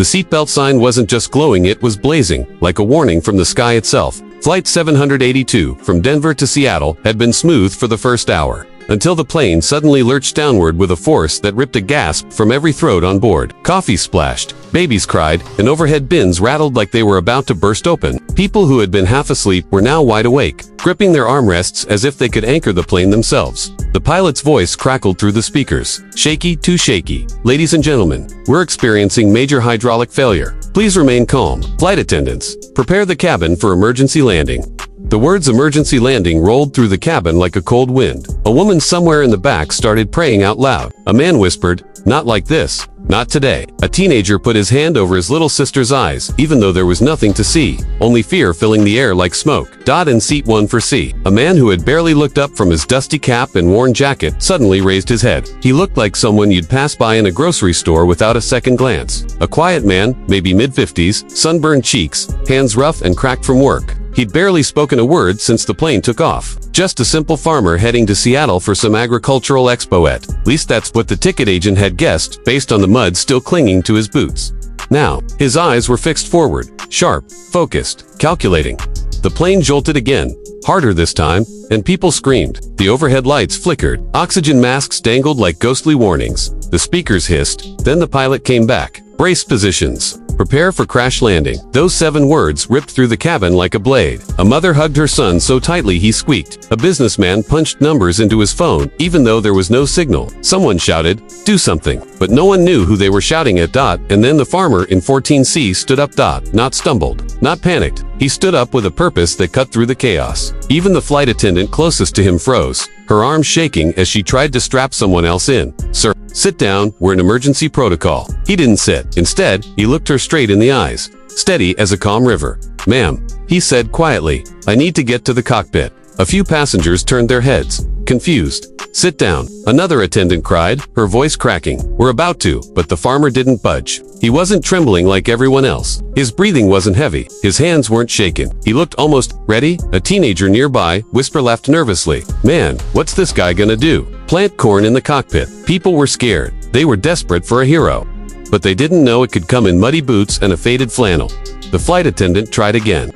The seatbelt sign wasn't just glowing, it was blazing, like a warning from the sky itself. Flight 782 from Denver to Seattle had been smooth for the first hour, until the plane suddenly lurched downward with a force that ripped a gasp from every throat on board. Coffee splashed, babies cried, and overhead bins rattled like they were about to burst open. People who had been half asleep were now wide awake, gripping their armrests as if they could anchor the plane themselves. The pilot's voice crackled through the speakers. Shaky, too shaky. Ladies and gentlemen, we're experiencing major hydraulic failure. Please remain calm. Flight attendants, prepare the cabin for emergency landing. The words emergency landing rolled through the cabin like a cold wind. A woman somewhere in the back started praying out loud. A man whispered, "Not like this. Not today." A teenager put his hand over his little sister's eyes, even though there was nothing to see, only fear filling the air like smoke. In seat 1 for C. A man who had barely looked up from his dusty cap and worn jacket suddenly raised his head. He looked like someone you'd pass by in a grocery store without a second glance. A quiet man, maybe mid-50s, sunburned cheeks, hands rough and cracked from work. He'd barely spoken a word since the plane took off. Just a simple farmer heading to Seattle for some agricultural expo. At least that's what the ticket agent had guessed, based on the mud still clinging to his boots. Now, his eyes were fixed forward, sharp, focused, calculating. The plane jolted again, harder this time, and people screamed. The overhead lights flickered. Oxygen masks dangled like ghostly warnings. The speakers hissed. Then the pilot came back. Brace positions. Prepare for crash landing. Those 7 words ripped through the cabin like a blade. A mother hugged her son so tightly he squeaked. A businessman punched numbers into his phone, even though there was no signal. Someone shouted, "Do something." But no one knew who they were shouting at. And then the farmer in 14C stood up. Not stumbled, not panicked. He stood up with a purpose that cut through the chaos. Even the flight attendant closest to him froze, her arms shaking as she tried to strap someone else in. "Sir, sit down, we're in emergency protocol." He didn't sit. Instead, he looked her straight in the eyes, steady as a calm river. "Ma'am," he said quietly, "I need to get to the cockpit." A few passengers turned their heads, confused. "Sit down," another attendant cried, her voice cracking. "We're about to," but the farmer didn't budge. He wasn't trembling like everyone else. His breathing wasn't heavy. His hands weren't shaken. He looked almost ready. A teenager nearby, laughed nervously. "Man, what's this guy gonna do? Plant corn in the cockpit." People were scared. They were desperate for a hero. But they didn't know it could come in muddy boots and a faded flannel. The flight attendant tried again.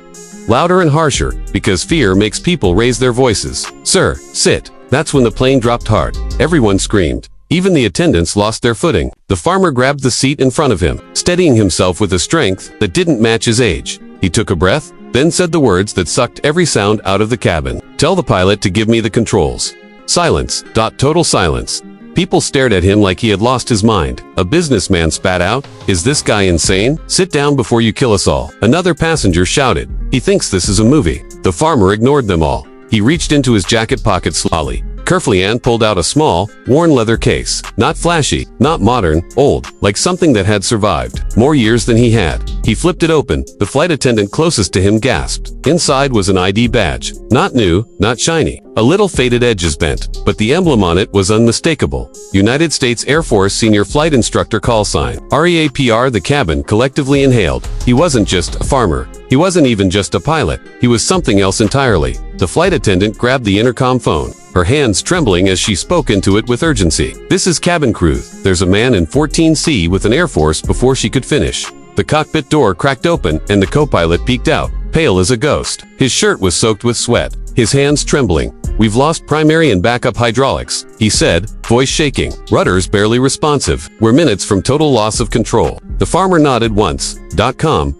Louder and harsher, because fear makes people raise their voices. "Sir, sit." That's when the plane dropped hard. Everyone screamed. Even the attendants lost their footing. The farmer grabbed the seat in front of him, steadying himself with a strength that didn't match his age. He took a breath, then said the words that sucked every sound out of the cabin. "Tell the pilot to give me the controls." Silence. Total silence. People stared at him like he had lost his mind. A businessman spat out, "Is this guy insane? Sit down before you kill us all." Another passenger shouted, "He thinks this is a movie." The farmer ignored them all. He reached into his jacket pocket slowly, carefully, and pulled out a small, worn leather case. Not flashy, not modern, old, like something that had survived more years than he had. He flipped it open. The flight attendant closest to him gasped. Inside was an ID badge. Not new, not shiny. A little faded edges bent, but the emblem on it was unmistakable. United States Air Force Senior Flight Instructor call sign. REAPR. The cabin collectively inhaled. He wasn't just a farmer. He wasn't even just a pilot. He was something else entirely. The flight attendant grabbed the intercom phone, her hands trembling as she spoke into it with urgency. "This is cabin crew. There's a man in 14C with an Air Force." Before she could finish, the cockpit door cracked open and the co-pilot peeked out, pale as a ghost. His shirt was soaked with sweat, his hands trembling. "We've lost primary and backup hydraulics," he said, voice shaking. "Rudders barely responsive. We're minutes from total loss of control." The farmer nodded once.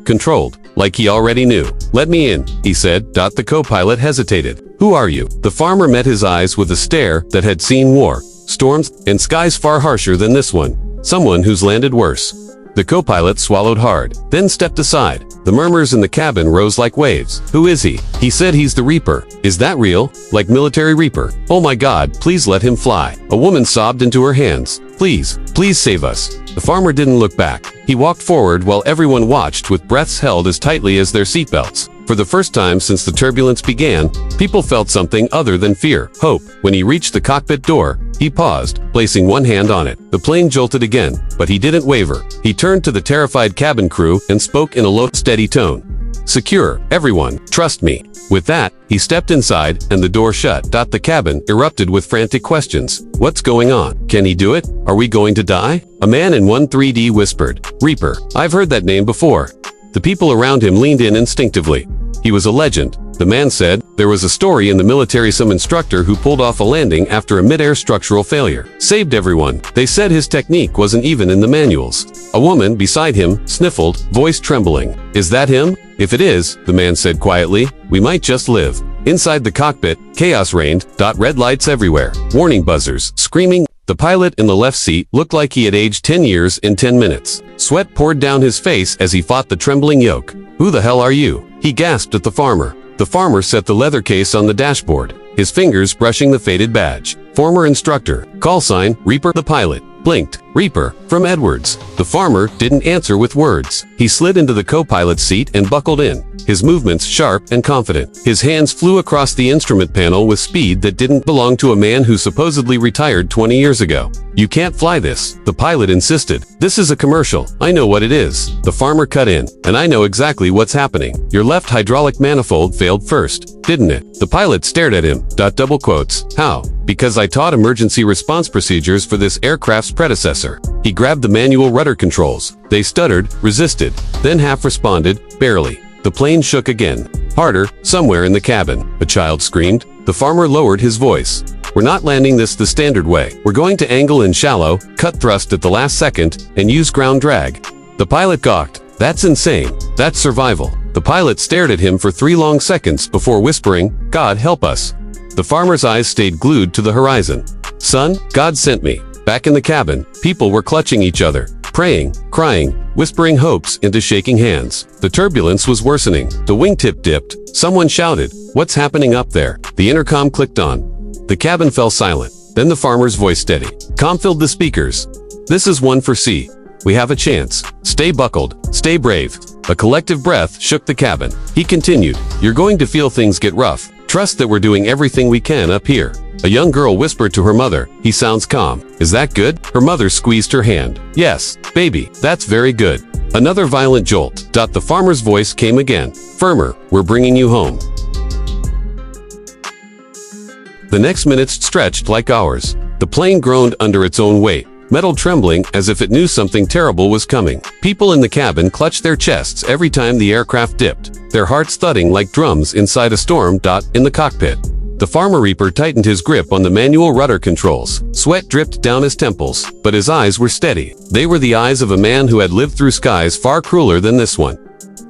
Controlled, like he already knew. "Let me in," he said. The co-pilot hesitated. "Who are you?" The farmer met his eyes with a stare that had seen war, storms, and skies far harsher than this one. "Someone who's landed worse." The co-pilot swallowed hard, then stepped aside. The murmurs in the cabin rose like waves. "Who is he?" He said, "He's the Reaper." "Is that real? Like military Reaper?" "Oh my God, please let him fly." A woman sobbed into her hands. "Please, please save us." The farmer didn't look back. He walked forward while everyone watched with breaths held as tightly as their seatbelts. For the first time since the turbulence began, people felt something other than fear, hope. When he reached the cockpit door, he paused, placing one hand on it. The plane jolted again, but he didn't waver. He turned to the terrified cabin crew and spoke in a low, steady tone. Secure, everyone, trust me. With that, he stepped inside, and the door shut. The cabin erupted with frantic questions. What's going on? Can he do it? Are we going to die? A man in 3D whispered, Reaper. I've heard that name before. The people around him leaned in instinctively. He was a legend. The man said, there was a story in the military, some instructor who pulled off a landing after a mid-air structural failure. Saved everyone. They said his technique wasn't even in the manuals. A woman beside him sniffled, voice trembling. Is that him? If it is, the man said quietly, we might just live. Inside the cockpit, chaos reigned. Red lights everywhere. Warning buzzers, screaming. The pilot in the left seat looked like he had aged 10 years in 10 minutes. Sweat poured down his face as he fought the trembling yoke. Who the hell are you? He gasped at the farmer. The farmer set the leather case on the dashboard, his fingers brushing the faded badge. Former instructor. Call sign, Reaper. The pilot blinked. Reaper, from Edwards. The farmer didn't answer with words. He slid into the co-pilot's seat and buckled in, his movements sharp and confident. His hands flew across the instrument panel with speed that didn't belong to a man who supposedly retired 20 years ago. You can't fly this, the pilot insisted. This is a commercial. I know what it is. The farmer cut in. And I know exactly what's happening. Your left hydraulic manifold failed first, didn't it? The pilot stared at him. Double quotes. How? Because I taught emergency response procedures for this aircraft's predecessor. He grabbed the manual rudder controls. They stuttered, resisted, then half responded, barely. The plane shook again. Harder, somewhere in the cabin. A child screamed. The farmer lowered his voice. We're not landing this the standard way. We're going to angle in shallow, cut thrust at the last second, and use ground drag. The pilot gawked. That's insane. That's survival. The pilot stared at him for 3 long seconds before whispering, God help us. The farmer's eyes stayed glued to the horizon. Son, God sent me. Back in the cabin, people were clutching each other, praying, crying, whispering hopes into shaking hands. The turbulence was worsening. The wingtip dipped. Someone shouted, what's happening up there? The intercom clicked on. The cabin fell silent. Then the farmer's voice steady. Calm filled the speakers. This is 1 for C. We have a chance. Stay buckled. Stay brave. A collective breath shook the cabin. He continued, you're going to feel things get rough. Trust that we're doing everything we can up here. A young girl whispered to her mother, he sounds calm. Is that good? Her mother squeezed her hand. Yes, baby, that's very good. Another violent jolt. The farmer's voice came again. Firmer, we're bringing you home. The next minutes stretched like hours. The plane groaned under its own weight, metal trembling as if it knew something terrible was coming. People in the cabin clutched their chests every time the aircraft dipped, their hearts thudding like drums inside a storm. In the cockpit, the farmer Reaper tightened his grip on the manual rudder controls. Sweat dripped down his temples, but his eyes were steady. They were the eyes of a man who had lived through skies far crueler than this one.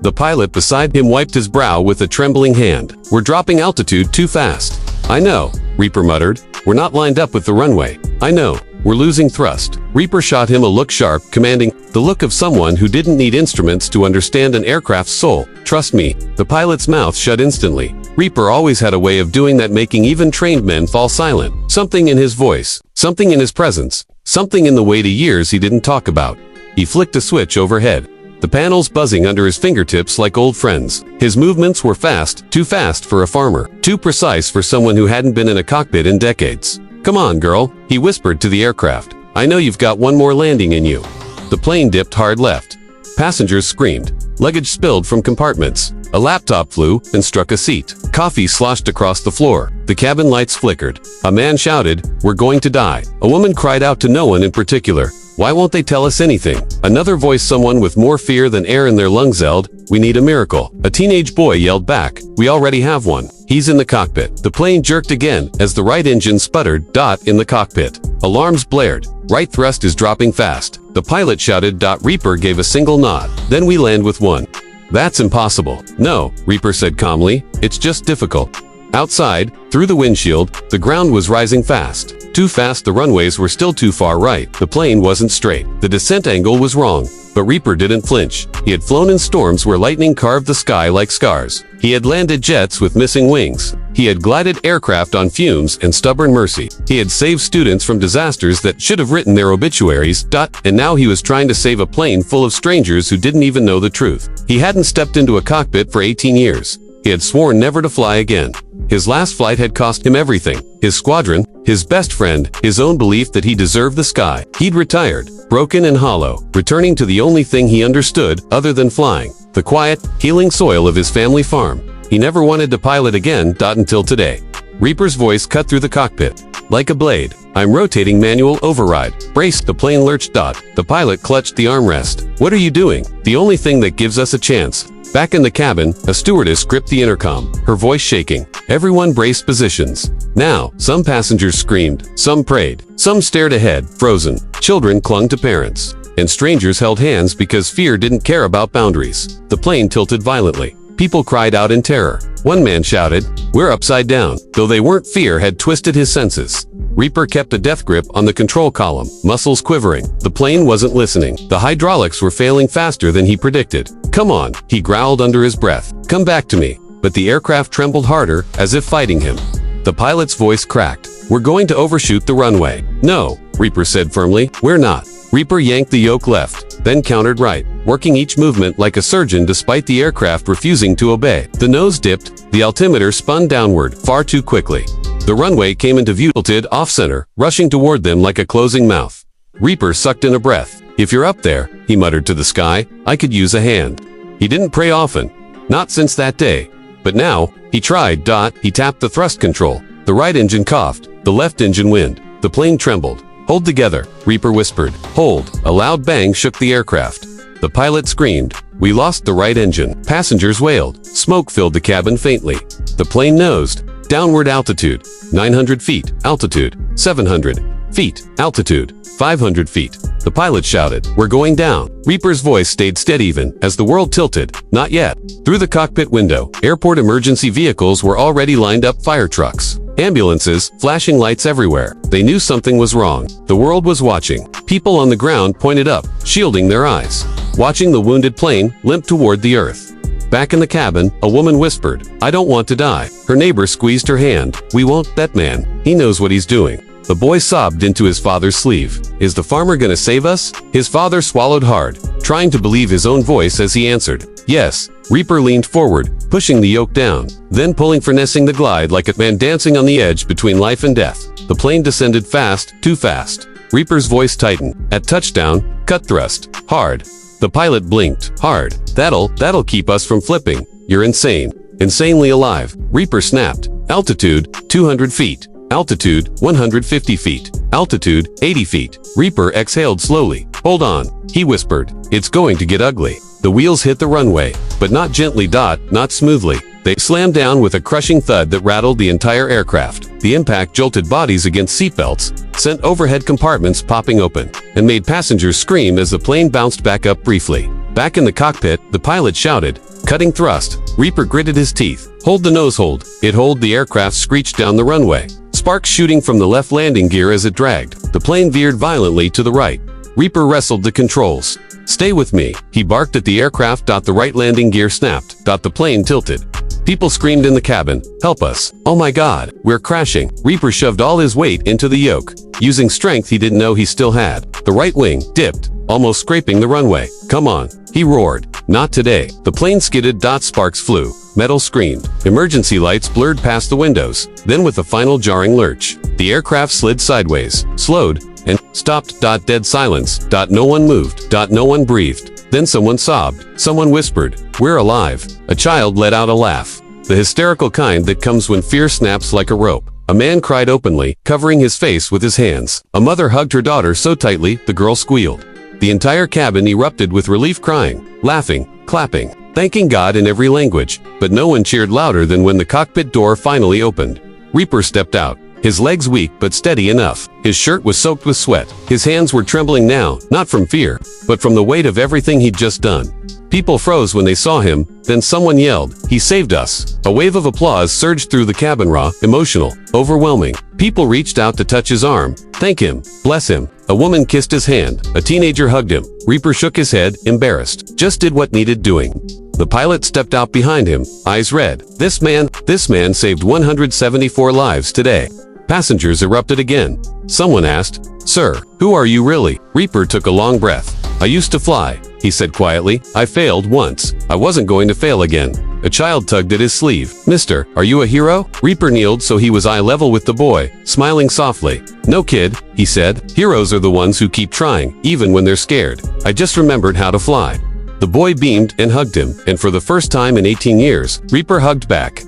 The pilot beside him wiped his brow with a trembling hand. We're dropping altitude too fast. I know, Reaper muttered. We're not lined up with the runway. I know. We're losing thrust. Reaper shot him a look sharp, commanding, the look of someone who didn't need instruments to understand an aircraft's soul. Trust me. The pilot's mouth shut instantly. Reaper always had a way of doing that, making even trained men fall silent. Something in his voice, something in his presence, something in the way to years he didn't talk about. He flicked a switch overhead, the panels buzzing under his fingertips like old friends. His movements were fast, too fast for a farmer, too precise for someone who hadn't been in a cockpit in decades. Come on, girl, he whispered to the aircraft. I know you've got one more landing in you. The plane dipped hard left. Passengers screamed. Luggage spilled from compartments. A laptop flew and struck a seat. Coffee sloshed across the floor. The cabin lights flickered. A man shouted, we're going to die. A woman cried out to no one in particular. Why won't they tell us anything? Another voice, someone with more fear than air in their lungs, yelled, we need a miracle. A teenage boy yelled back, we already have one. He's in the cockpit. The plane jerked again as the right engine sputtered. In the cockpit, alarms blared. Right thrust is dropping fast. The pilot shouted. Reaper gave a single nod. Then we land with 1. That's impossible. No, Reaper said calmly. It's just difficult. Outside, through the windshield, the ground was rising fast. Too fast, the runways were still too far right. The plane wasn't straight. The descent angle was wrong. But Reaper didn't flinch. He had flown in storms where lightning carved the sky like scars. He had landed jets with missing wings. He had glided aircraft on fumes and stubborn mercy. He had saved students from disasters that should have written their obituaries. And now he was trying to save a plane full of strangers who didn't even know the truth. He hadn't stepped into a cockpit for 18 years. He had sworn never to fly again. His last flight had cost him everything. His squadron, his best friend, his own belief that he deserved the sky. He'd retired, broken and hollow, returning to the only thing he understood other than flying. the quiet, healing soil of his family farm. He never wanted to pilot again. Until today. Reaper's voice cut through the cockpit. Like a blade. I'm rotating manual override. Brace. The plane lurched. The pilot clutched the armrest. What are you doing? The only thing that gives us a chance. Back in the cabin, a stewardess gripped the intercom, her voice shaking. Everyone braced positions. Now, some passengers screamed, some prayed, some stared ahead, frozen. Children clung to parents, and strangers held hands because fear didn't care about boundaries. The plane tilted violently. People cried out in terror. One man shouted, "We're upside down." Though they weren't, fear had twisted his senses. Reaper kept a death grip on the control column, muscles quivering. The plane wasn't listening. The hydraulics were failing faster than he predicted. "Come on," he growled under his breath. "Come back to me." But the aircraft trembled harder, as if fighting him. The pilot's voice cracked. "We're going to overshoot the runway." "No," Reaper said firmly. "We're not." Reaper yanked the yoke left, then countered right, working each movement like a surgeon despite the aircraft refusing to obey. The nose dipped, the altimeter spun downward, far too quickly. The runway came into view, tilted off-center, rushing toward them like a closing mouth. Reaper sucked in a breath. "If you're up there," he muttered to the sky, "I could use a hand." He didn't pray often. Not since that day. But now, he tried. He tapped the thrust control. The right engine coughed, the left engine whined. The plane trembled. "Hold together," Reaper whispered. "Hold." A loud bang shook the aircraft. The pilot screamed. "We lost the right engine." Passengers wailed. Smoke filled the cabin faintly. The plane nosed. Downward. Altitude 900 feet. Altitude 700 feet. Altitude 500 feet. The pilot shouted, "We're going down." Reaper's voice stayed steady even as the world tilted. "Not yet." Through the cockpit window, airport emergency vehicles were already lined up, fire trucks, ambulances, flashing lights everywhere. They knew something was wrong. The world was watching. People on the ground pointed up, shielding their eyes, watching the wounded plane limp toward the earth. Back in the cabin, a woman whispered, "I don't want to die." Her neighbor squeezed her hand. "We won't. That man, he knows what he's doing." The boy sobbed into his father's sleeve. "Is the farmer gonna save us?" His father swallowed hard, trying to believe his own voice as he answered, "Yes." Reaper leaned forward, pushing the yoke down, then pulling, finessing the glide like a man dancing on the edge between life and death. The plane descended fast, too fast. Reaper's voice tightened. At touchdown, cut thrust, hard. The pilot blinked. "Hard. That'll keep us from flipping." "You're insane." "Insanely alive." Reaper snapped. Altitude 200 feet. Altitude 150 feet. Altitude 80 feet. Reaper exhaled slowly. "Hold on," he whispered. "It's going to get ugly." The wheels hit the runway, but not gently. Not smoothly. They slammed down with a crushing thud that rattled the entire aircraft. The impact jolted bodies against seatbelts, sent overhead compartments popping open, and made passengers scream as the plane bounced back up briefly. Back in the cockpit, the pilot shouted, "Cutting thrust." Reaper gritted his teeth. "Hold the nose hold." It hold. The aircraft screeched down the runway, sparks shooting from the left landing gear as it dragged. The plane veered violently to the right. Reaper wrestled the controls. "Stay with me," he barked at the aircraft. The right landing gear snapped. The plane tilted. People screamed in the cabin, "Help us. Oh my God, we're crashing." Reaper shoved all his weight into the yoke, using strength he didn't know he still had. The right wing dipped, almost scraping the runway. "Come on," he roared. "Not today." The plane skidded. Sparks flew. Metal screamed. Emergency lights blurred past the windows. Then with a final jarring lurch, the aircraft slid sideways, slowed, and stopped. Dead silence. No one moved. No one breathed. Then someone sobbed. Someone whispered, "We're alive." A child let out a laugh, the hysterical kind that comes when fear snaps like a rope. A man cried openly, covering his face with his hands. A mother hugged her daughter so tightly, the girl squealed. The entire cabin erupted with relief, crying, laughing, clapping, thanking God in every language. But no one cheered louder than when the cockpit door finally opened. Reaper stepped out, his legs weak but steady enough. His shirt was soaked with sweat. His hands were trembling now, not from fear, but from the weight of everything he'd just done. People froze when they saw him, then someone yelled, "He saved us." A wave of applause surged through the cabin, raw, emotional, overwhelming. People reached out to touch his arm, thank him, bless him. A woman kissed his hand. A teenager hugged him. Reaper shook his head, embarrassed. Just did what needed doing. The pilot stepped out behind him, eyes red. This man saved 174 lives today. Passengers erupted again. Someone asked, "Sir, who are you really?" Reaper took a long breath. "I used to fly," he said quietly. "I failed once. I wasn't going to fail again." A child tugged at his sleeve. "Mister, are you a hero?" Reaper kneeled so he was eye level with the boy, smiling softly. "No, kid," he said. "Heroes are the ones who keep trying, even when they're scared. I just remembered how to fly." The boy beamed and hugged him, and for the first time in 18 years, Reaper hugged back.